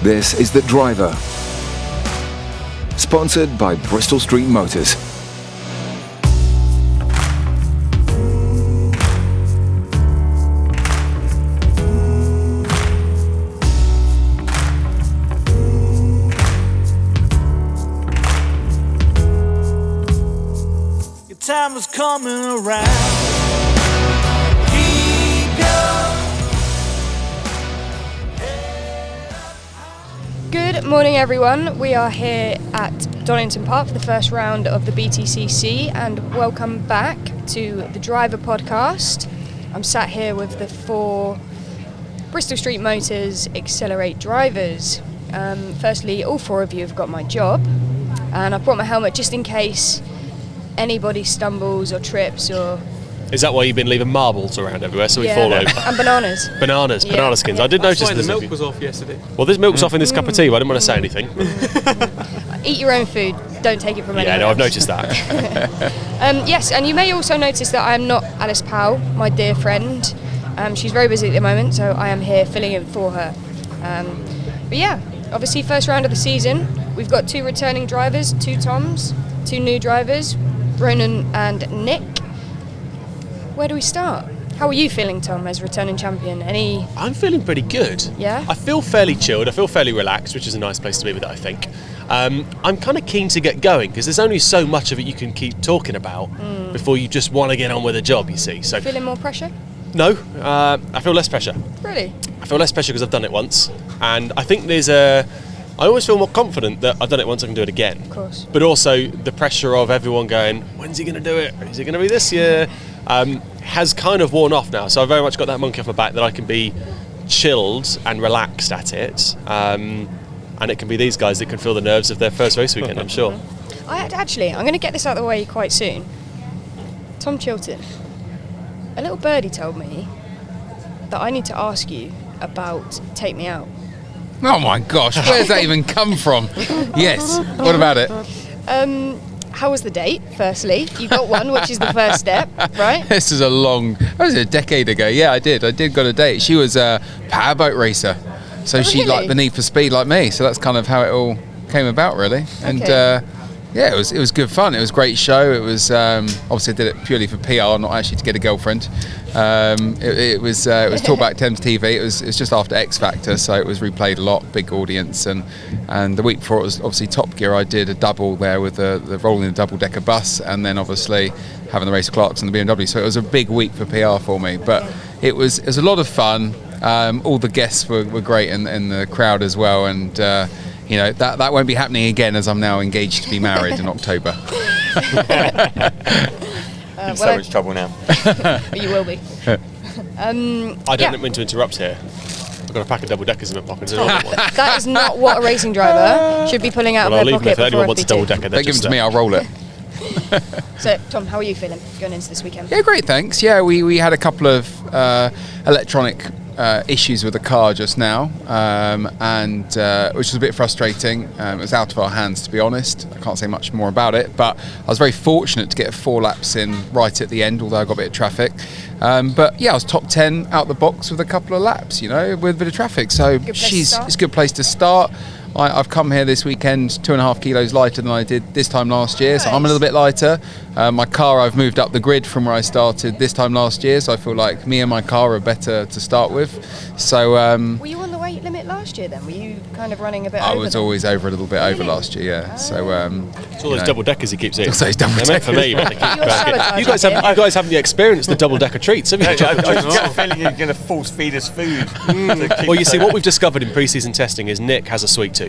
This is The Driver, sponsored by Bristol Street Motors. Your time was coming around. Good morning, everyone. We are here at Donington Park for the first round of the BTCC, and welcome back to the Driver podcast. I'm sat here with the 4 Bristol Street Motors EXCELR8 drivers. Firstly, all 4 of you have got my job, and I've brought my helmet just in case anybody stumbles or trips or... Is that why you've been leaving marbles around everywhere so we fall over? And bananas. Banana skins. I did notice the milk was off yesterday. Well, this milk was off in this cup of tea, but I didn't want to say anything. Eat your own food. Don't take it from anyone Yeah, no, I've else. noticed that. Yes, and you may also notice that I am not Alice Powell, my dear friend. She's very busy at the moment, so I am here filling in for her. But yeah, obviously first round of the season. We've got 2 returning drivers, 2 Toms, 2 new drivers, Ronan and Nick. Where do we start? How are you feeling, Tom, as returning champion? I'm feeling pretty good. Yeah? I feel fairly chilled. I feel fairly relaxed, which is a nice place to be with it, I think. I'm kind of keen to get going because there's only so much of it you can keep talking about before you just want to get on with a job, you see. So Feeling more pressure? No, I feel less pressure. Really? I feel less pressure because I've done it once. And I think I always feel more confident that I've done it once, I can do it again. Of course. But also the pressure of everyone going, when's he going to do it? Is it going to be this year? Has kind of worn off now. So I've very much got that monkey off my back that I can be chilled and relaxed at it. And it can be these guys that can feel the nerves of their first race weekend, I'm sure. I'm going to get this out of the way quite soon. Tom Chilton, a little birdie told me that I need to ask you about Take Me Out. Oh my gosh, where's that even come from? Yes, what about it? How was the date, firstly? You got one, which is the first step, right? This is that was a decade ago. Yeah, I did got a date. She was a powerboat racer, so she really? liked the Need for Speed like me, so that's kind of how it all came about, really. And yeah, it was good fun. It was a great show. It was obviously I did it purely for PR, not actually to get a girlfriend. It was Talkback Thames TV. It was just after X Factor, so it was replayed a lot, big audience, and the week before it was obviously Top Gear. I did a double there with the rolling the double-decker bus, and then obviously having the race of Clarks and the BMW. So it was a big week for PR for me, but it was a lot of fun. All the guests were great, and the crowd as well, and. You know, that won't be happening again as I'm now engaged to be married in October. In so much trouble now. You will be. I don't mean to interrupt here. I've got a pack of double deckers in my pocket. That is not what a racing driver should be pulling out I'll of their leave them pocket if anyone before wants a double FP2. decker. Don't give them to me, I'll roll it. So, Tom, how are you feeling going into this weekend? Yeah, great, thanks. Yeah, we had a couple of electronic issues with the car just now, and which was a bit frustrating. It was out of our hands, to be honest. I can't say much more about it, but I was very fortunate to get 4 laps in right at the end, although I got a bit of traffic. But yeah, I was top 10 out the box with a couple of laps, you know, with a bit of traffic. So it's a good place to start. I've come here this weekend 2.5 kilos lighter than I did this time last year, so I'm a little bit lighter. My car, I've moved up the grid from where I started this time last year, so I feel like me and my car are better to start with. So were you on the weight limit last year then? Were you kind of running a bit over? I was always over a little bit over last year, yeah. So it's all those double deckers he keeps eating. It's those double They're meant for me, but they keep You're sabotaging you guys haven't experienced the double decker treats, have you? I get a feeling you're going to force feed us food. Well, you see, what we've discovered in pre-season testing is Nick has a sweet tooth.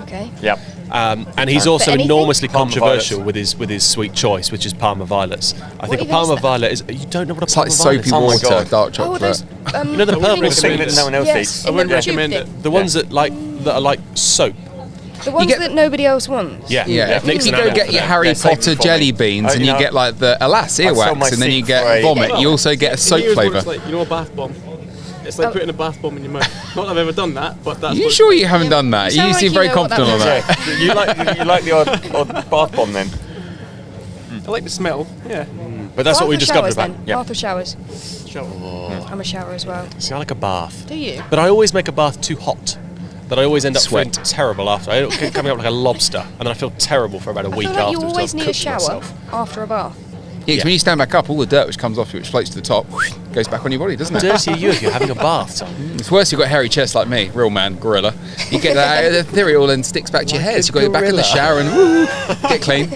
Okay. Yep. And he's also anything? enormously Parma controversial with his sweet choice, which is Parma Violets. I think a Parma Violet is. You don't know what a it's Parma like Violet soapy is? Oh my water, God. dark Oh, chocolate. those. You know the purple The thing that no one else eats. I wouldn't recommend it. The ones that are like soap. The ones get- that nobody else wants. Yeah. Yeah, if Nick's you an go advocate get for your them. Harry Yeah, save Potter them for jelly me. beans, and You you know, get like the alas I sold my earwax, and then you seat get for a- vomit. You also get a soap Here's one flavour. that's like, you know, a bath bomb. It's like putting a bath bomb in your mouth. Not that I've ever done that, but that's. Are you what- sure you haven't done that? You sound You like seem you very know what that confident on means. that. Yeah. you like the odd bath bomb then? I like the smell. Yeah. But that's what we Bath or discovered showers, about. then? Yeah. Bath or showers? Shower. I'm a shower as well. See, I like a bath. Do you? But I always make a bath too hot. that I always end up Sweat. feeling terrible after. I end up coming up like a lobster, and then I feel terrible for about a week I feel like you afterwards. always I've need a cooked shower myself. after a bath. Yeah, 'cause when you stand back up, all the dirt which comes off you, which floats to the top, goes back on your body, doesn't it? Dirty are you if you're having a bath, Tom? It's worse you've got a hairy chest like me, real man, gorilla. You get that, the theory all then sticks back to your head, so you got to go back in the shower and woo, get clean.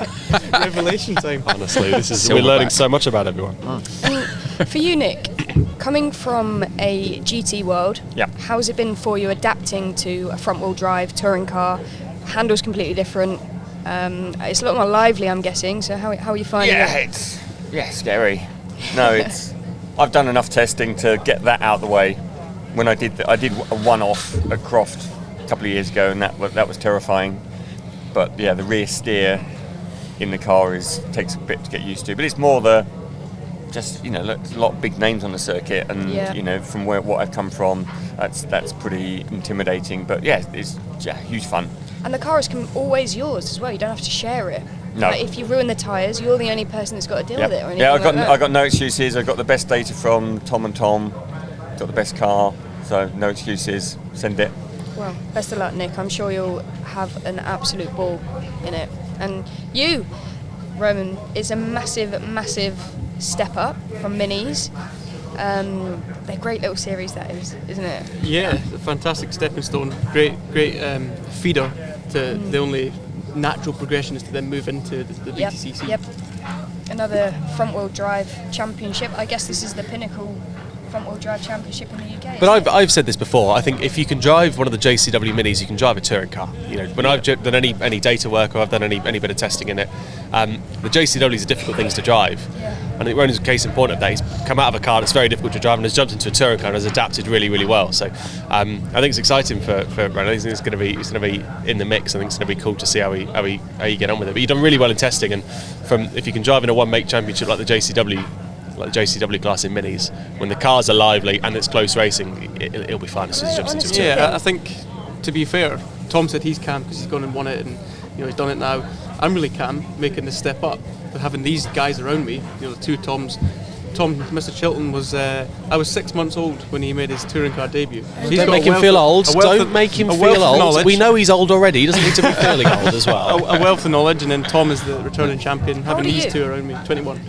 Revelation time. Honestly, we're learning so much about everyone. For you, Nick, coming from a GT world, Yeah. how's it been for you adapting to a front-wheel drive touring car? Handles completely different. It's a lot more lively, I'm guessing. So how are you finding Yeah, it? it's scary. No, I've done enough testing to get that out of the way. When I did a one-off at Croft a couple of years ago, and that was terrifying. But yeah, the rear steer in the car takes a bit to get used to. But it's more there's a lot of big names on the circuit, and Yeah. From what I've come from, that's pretty intimidating. But yeah, it's huge fun. And the car is always yours as well. You don't have to share it. No. Like if you ruin the tyres, you're the only person that's got to deal with it. Or anything Yeah, like that. I got no excuses. I got the best data from Tom and Tom. Got the best car, so no excuses. Send it. Well, best of luck, Nick. I'm sure you'll have an absolute ball in it. And you, Ronan, is a massive, massive step up from minis. They're great little series, that is, isn't it? Yeah, it's a fantastic stepping stone. Great feeder to the only natural progression is to then move into the BTCC. Yep. Another front-wheel drive championship. I guess this is the pinnacle front-wheel drive championship in the UK. But I've said this before. I think if you can drive one of the JCW Minis, you can drive a touring car. When I've done any data work or I've done any bit of testing in it, the JCWs are difficult things to drive. Yeah. And I think Ronan's a case in point of that. He's come out of a car that's very difficult to drive and has jumped into a touring car and has adapted really, really well. So I think it's exciting for Ronan. I think he's going to be in the mix. I think it's going to be cool to see how you get on with it. But you've done really well in testing, and if you can drive in a one-make championship like the JCW class in minis, when the cars are lively and it's close racing, it'll be fun as soon as he jumps into a touring car. Yeah, I think to be fair, Tom said he's calm because he's gone and won it, and he's done it now. I'm really calm making this step up, but having these guys around me, the two Toms. Tom, Mr. Chilton was. I was 6 months old when he made his touring car debut. So Don't make him feel old. Don't make him feel old. We know he's old already. He doesn't need to be feeling old as well. A wealth of knowledge, and then Tom is the returning champion. How Having old are these you? two around me, 21.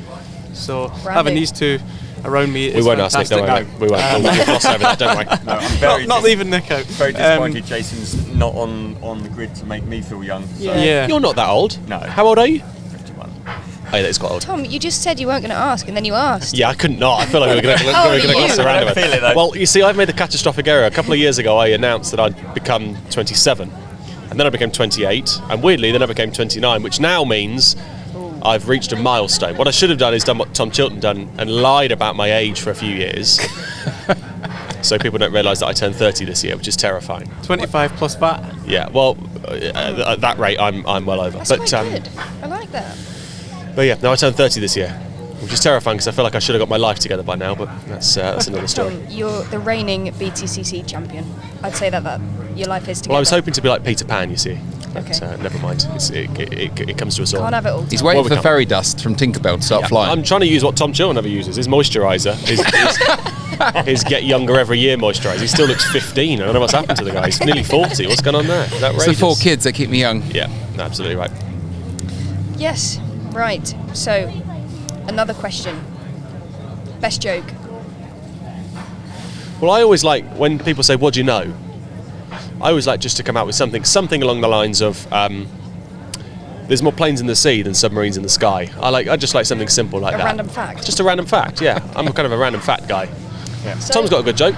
So Brandy. having these two around me We is won't ask Nick, fantastic. don't worry. We won't. We'll gloss over that, don't worry. No, I'm very Not leaving Nick out. very disappointed. Jason's not on the grid to make me feel young. So Yeah. You're not that old. No. How old are you? 51. Oh, yeah, that's quite old. Tom, you just said you weren't going to ask, and then you asked. Yeah, I couldn't not. I feel like we were going to you. gloss around I don't it. feel it, though. Well, you see, I've made the catastrophic error. A couple of years ago, I announced that I'd become 27, and then I became 28, and weirdly, then I became 29, which now means I've reached a milestone. What I should have done is done what Tom Chilton done and lied about my age for a few years, so people don't realise that I turned 30 this year, which is terrifying. 25 plus VAT. Yeah, well, at that rate, I'm well over. That's quite good. I like that. But yeah, no, I turned 30 this year, which is terrifying because I feel like I should have got my life together by now. But that's another story. Tom, you're the reigning BTCC champion. I'd say that your life is together. Well, I was hoping to be like Peter Pan, you see. But Okay. never mind. It comes to us all. Can't have it all. He's Tom. waiting Well, we for can't. fairy dust from Tinkerbell to start Yeah, flying. I'm trying to use what Tom Chilton never uses. His moisturiser. His get younger every year moisturiser. He still looks 15. I don't know what's happened to the guy. He's nearly 40. What's going on there? Is that It's the 4 kids that keep me young. Yeah, no, absolutely right. Yes. Right. So, another question. Best joke. Well, I always like when people say, "What do you know?" I always like just to come out with something along the lines of, "There's more planes in the sea than submarines in the sky." I just like something simple like A that. random fact. Just a random fact. Yeah, I'm kind of a random fact guy. So, Tom's got a good joke.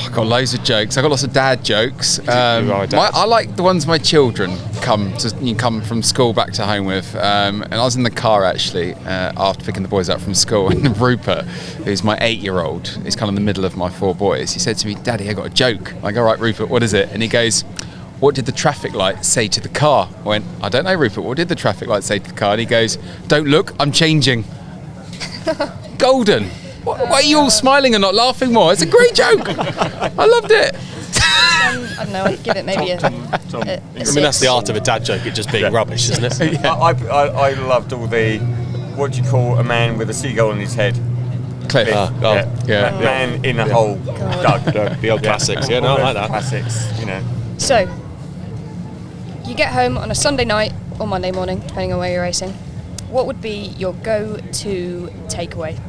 I've got loads of jokes. I've got lots of dad jokes. You are a dad. I like the ones my children come from school back to home with. And I was in the car actually after picking the boys up from school, and Rupert, who's my 8-year-old, he's kind of in the middle of my 4 boys. He said to me, "Daddy, I got a joke." I go, "All right, Rupert, what is it?" And he goes, "What did the traffic light say to the car?" I went, "I don't know, Rupert. What did the traffic light say to the car?" And he goes, "Don't look, I'm changing." Golden. Why are you all smiling and not laughing more? It's a great joke. I loved it. I don't know. I'd give it maybe a Tom. a I mean, that's six. the art of a dad joke. It just being rubbish, isn't it? I loved all the, what do you call a man with a seagull on his head? Cliff. Yeah. Yeah. Man in a hole dug. The old classics. Yeah, no, I like that. Classics, So, you get home on a Sunday night or Monday morning, depending on where you're racing. What would be your go-to takeaway?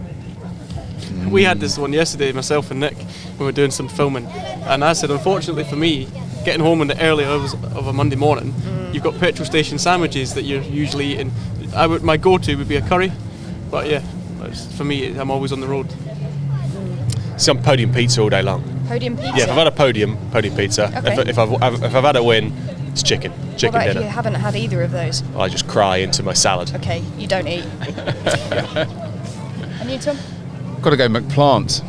We had this one yesterday, myself and Nick, when we were doing some filming, and I said, unfortunately for me, getting home in the early hours of a Monday morning, you've got petrol station sandwiches that you're usually eating. My go-to would be a curry, but yeah, for me, I'm always on the road. Some podium pizza all day long. Podium pizza? Yeah, if I've had a podium pizza. Okay. If I've had a win, it's chicken What about dinner. if you haven't had either of those? I just cry into my salad. Okay, you don't eat. And you, Tom? Got to go McPlant.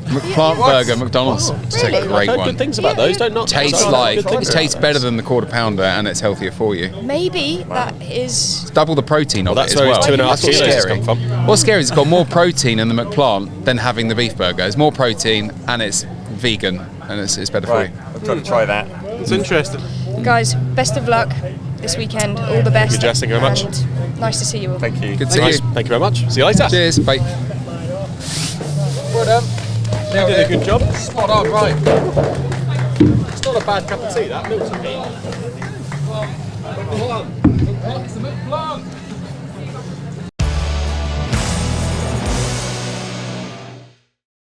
McPlant burger, McDonald's. It's Really? a great I've heard one. good things about those. Don't knock them. Tastes I've heard like good things it about tastes those. better than the quarter pounder, and it's healthier for you. Maybe that is... It's double the protein of That's it as where well. his 2.5 That's what's kilos has scary. come from. What's scary is it's got more protein in the McPlant than having the beef burger. It's more protein and it's vegan and it's better Right, for you. I've got to try that. It's interesting. Guys, best of luck this weekend. All the best. Thank you, Jess. Thank you very much. And nice to see you all. Thank you. Good to see Nice. you. Thank you very much. See you later. Cheers. Bye. Well done. You did a good job. Spot on, right. It's not a bad cup of tea, that. Milk's okay.